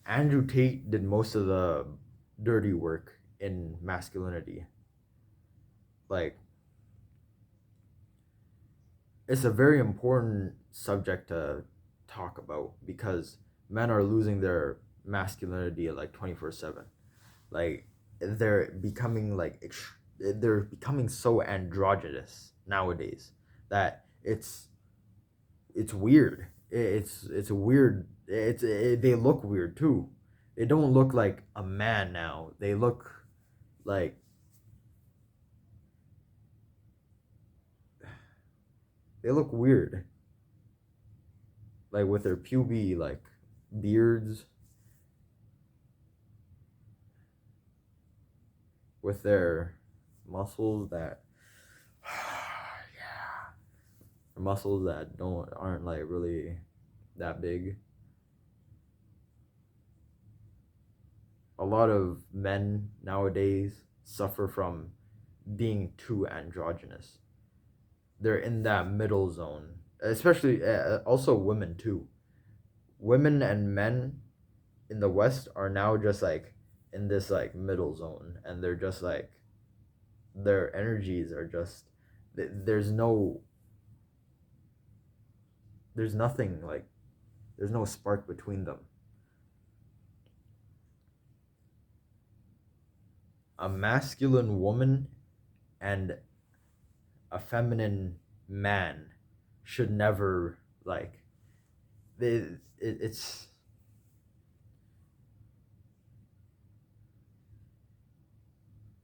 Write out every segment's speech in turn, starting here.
Andrew Tate did most of the dirty work in masculinity. Like, it's a very important subject to talk about because men are losing their masculinity like 24/7. Like, they're becoming so androgynous nowadays that it's weird. It's weird. They look weird too. They don't look like a man now. Like they look weird. Like with their pubic like beards, with their muscles that yeah, muscles that don't aren't like really that big. A lot of men nowadays suffer from being too androgynous. They're in that middle zone, especially also women too. Women and men in the West are now just like in this like middle zone, and they're just like their energies are just there's no there's nothing like there's no spark between them. A masculine woman and a feminine man should never like they, it,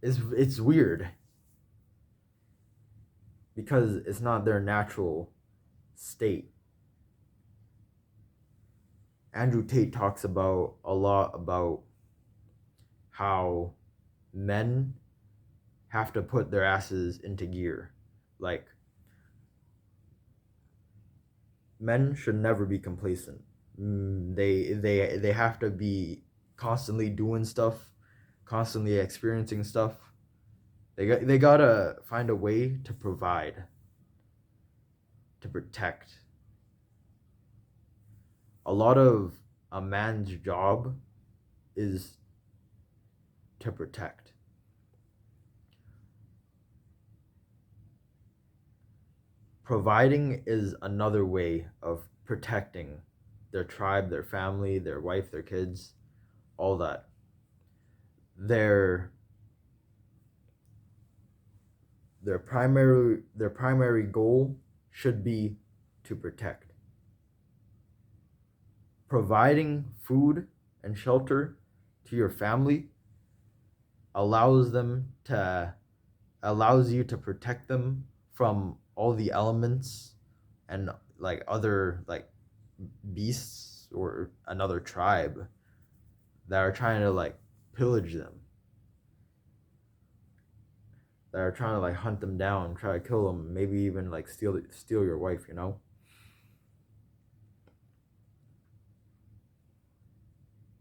it's weird because it's not their natural state. Andrew Tate talks about a lot about how men have to put their asses into gear. Like, men should never be complacent. They have to be constantly doing stuff, constantly experiencing stuff. They gotta find a way to provide, to protect. A lot of a man's job is to protect. Providing is another way of protecting their tribe, their family, their wife, their kids, all that. Their their primary goal should be to protect. Providing food and shelter to your family allows them to allows you to protect them from all the elements and like other like beasts or another tribe that are trying to like pillage them, that are trying to like hunt them down, try to kill them, maybe even like steal your wife, you know?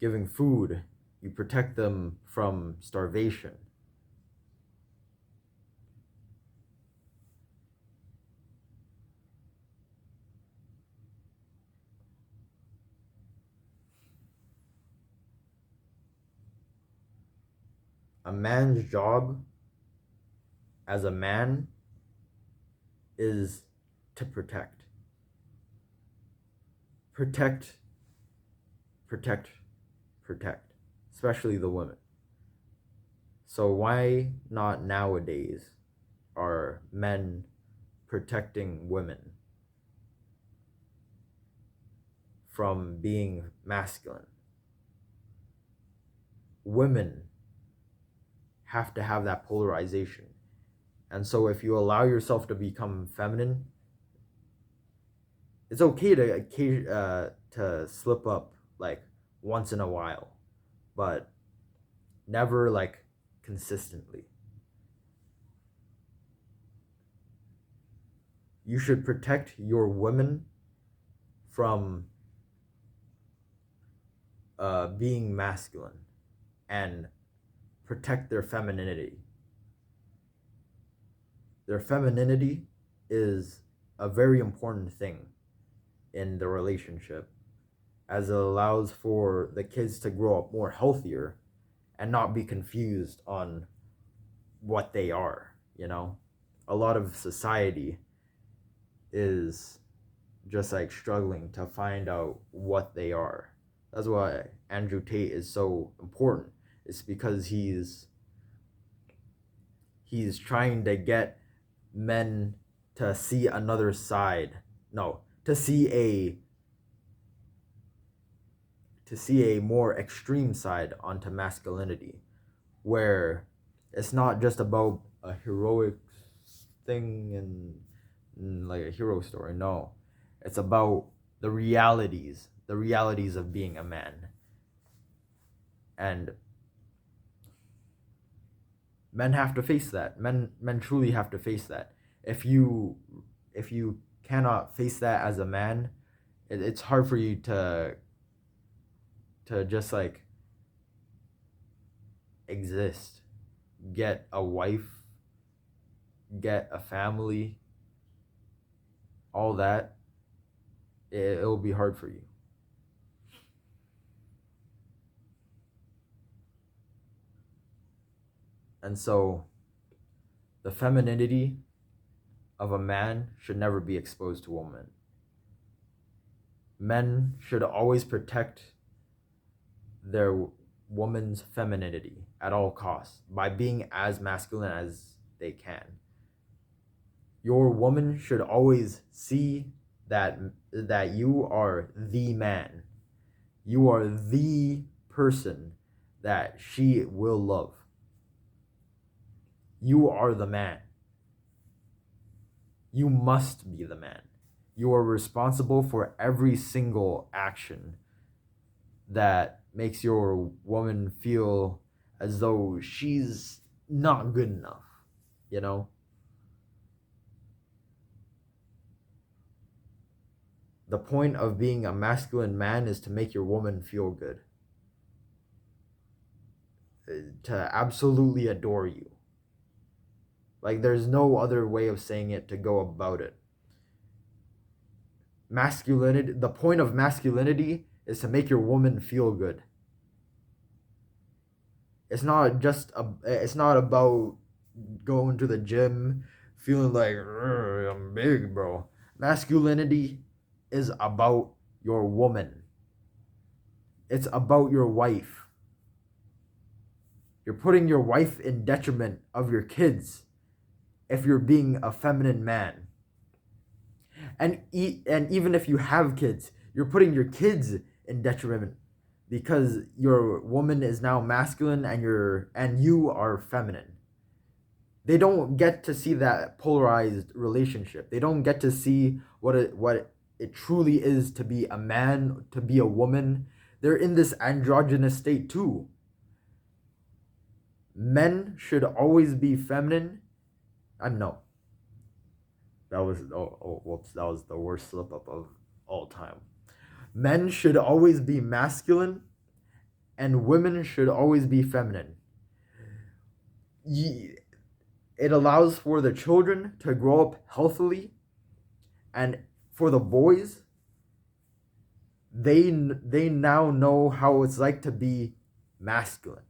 Giving food, you protect them from starvation. A man's job as a man is to protect. Protect, protect, protect, especially the women. So why not nowadays are men protecting women from being masculine? Women have to have that polarization. And so if you allow yourself to become feminine, it's okay to slip up like once in a while, but never like consistently. You should protect your women from being masculine and protect their femininity. Their femininity is a very important thing in the relationship. as it allows for the kids to grow up more healthier and not be confused on what they are, you know? A lot of society is just like struggling to find out what they are. That's why Andrew Tate is so important. It's because he's trying to get men to see another side. No, to see a more extreme side onto masculinity, where it's not just about a heroic thing and like a hero story. No, it's about the realities of being a man. And men have to face that. Men truly have to face that. If you cannot face that as a man, it's hard for you to just like exist, get a wife, get a family, all that. It'll be hard for you. And so the femininity of a man should never be exposed to a woman. Men should always protect their woman's femininity at all costs by being as masculine as they can. Your woman should always see that you are the man. You are the person that she will love. You are the man. You must be the man. You are responsible for every single action that makes your woman feel as though she's not good enough, you know? The point of being a masculine man is to make your woman feel good, to absolutely adore you. Like, there's no other way of saying it to go about it. Masculinity, the point of masculinity is to make your woman feel good. It's not about going to the gym feeling like I'm big, bro. Masculinity is about your woman. It's about your wife. You're putting your wife in detriment of your kids if you're being a feminine man. And even if you have kids, you're putting your kids in detriment because your woman is now masculine and you are feminine. They don't get to see that polarized relationship. They don't get to see what it truly is to be a man, to be a woman. They're in this androgynous state too. Men should always be feminine. No. Whoops, that was the worst slip up of all time. Men should always be masculine and women should always be feminine. It allows for the children to grow up healthily, and for the boys, they now know how it's like to be masculine,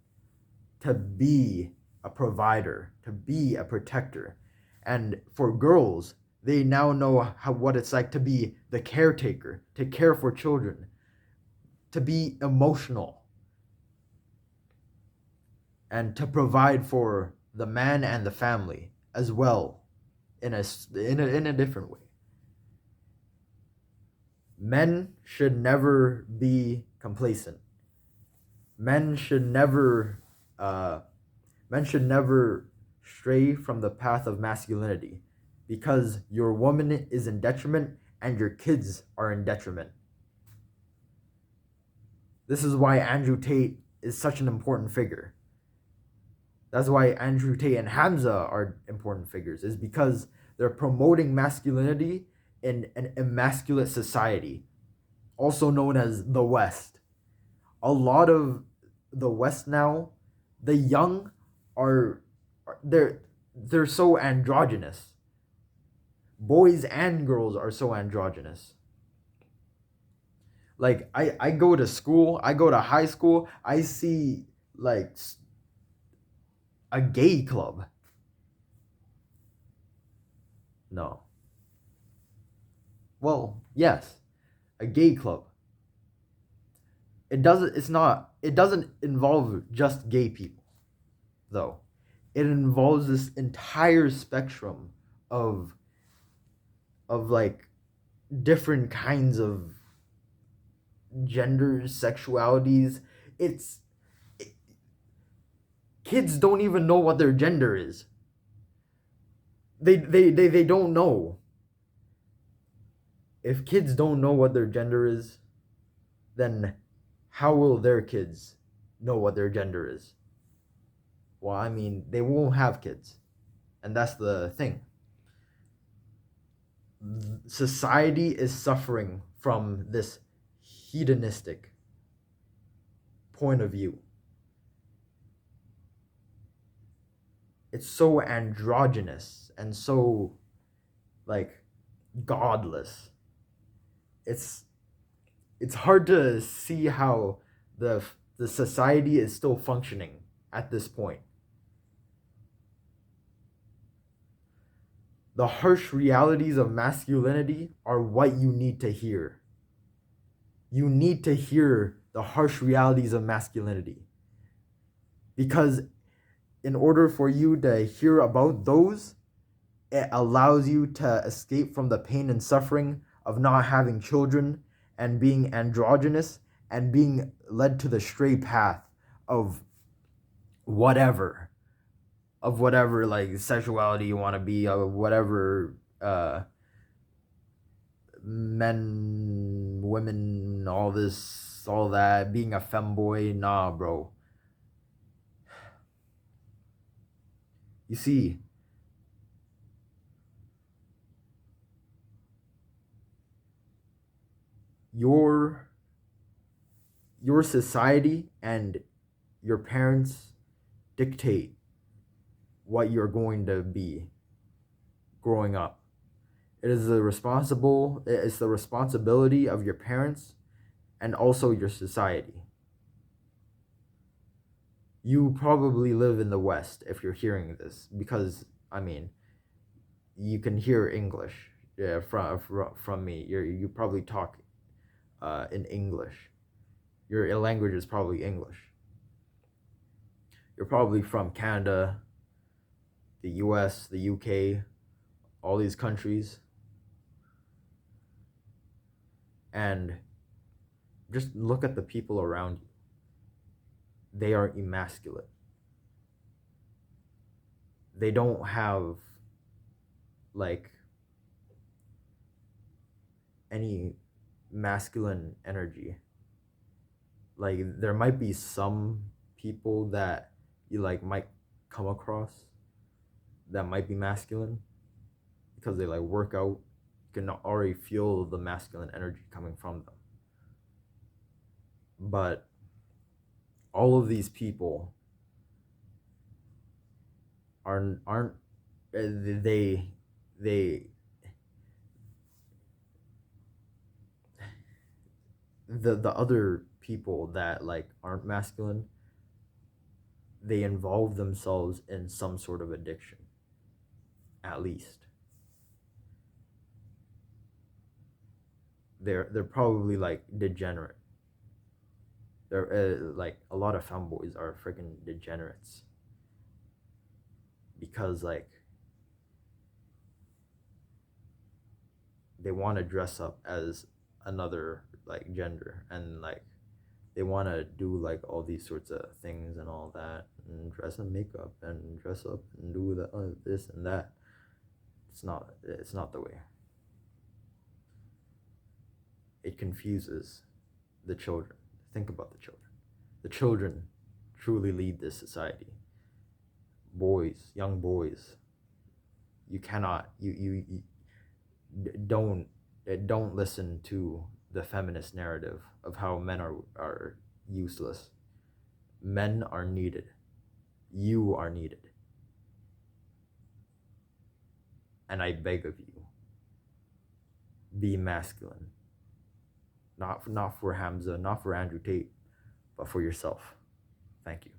to be a provider, to be a protector. And for girls, they now know what it's like to be the caretaker, to care for children, to be emotional, and to provide for the man and the family as well, in a different way. Men should never be complacent. Men should never stray from the path of masculinity, because your woman is in detriment and your kids are in detriment. This is why Andrew Tate is such an important figure. That's why Andrew Tate and Hamza are important figures, is because they're promoting masculinity in an immasculate society, also known as the West. A lot of the West now, the young they're so androgynous. Boys and girls are so androgynous. Like I go to school, I go to high school, I see like a gay club. No. Well, yes, a gay club. It doesn't involve just gay people though. It involves this entire spectrum of like different kinds of genders, sexualities. It's it, kids don't even know what their gender is. They don't know. If kids don't know what their gender is, then how will their kids know what their gender is? Well, I mean, they won't have kids. And that's the thing. Society is suffering from this hedonistic point of view. It's so androgynous and so like godless. It's it's hard to see how the society is still functioning at this point. The harsh realities of masculinity are what you need to hear. You need to hear the harsh realities of masculinity. Because in order for you to hear about those, it allows you to escape from the pain and suffering of not having children and being androgynous and being led to the stray path of whatever like sexuality you want to be, of whatever men, women, all this, all that, being a femboy. Nah, bro. You see, your society and your parents dictate what you're going to be growing up. It's the responsibility of your parents and also your society. You probably live in the West if you're hearing this, because I mean, you can hear English, yeah, from me. You probably talk in English. Your language is probably English. You're probably from Canada, the US, the UK, all these countries. And just look at the people around you. They are emasculate. They don't have like any masculine energy. Like there might be some people that you like might come across that might be masculine because they like work out. You can already feel the masculine energy coming from them. But all of these people aren't they the other people that like aren't masculine, they involve themselves in some sort of addiction, at least. They're probably like degenerate. They're like a lot of femboys are freaking degenerates because like they want to dress up as another like gender, and like they want to do like all these sorts of things and all that, and dress in makeup and dress up and do the this and that. It's not the way. It confuses the children. Think about the children. The children truly lead this society. Boys, young boys, you cannot you don't listen to the feminist narrative of how men are useless. Men are needed. You are needed. And I beg of you, be masculine. Not for Hamza, not for Andrew Tate, but for yourself. Thank you.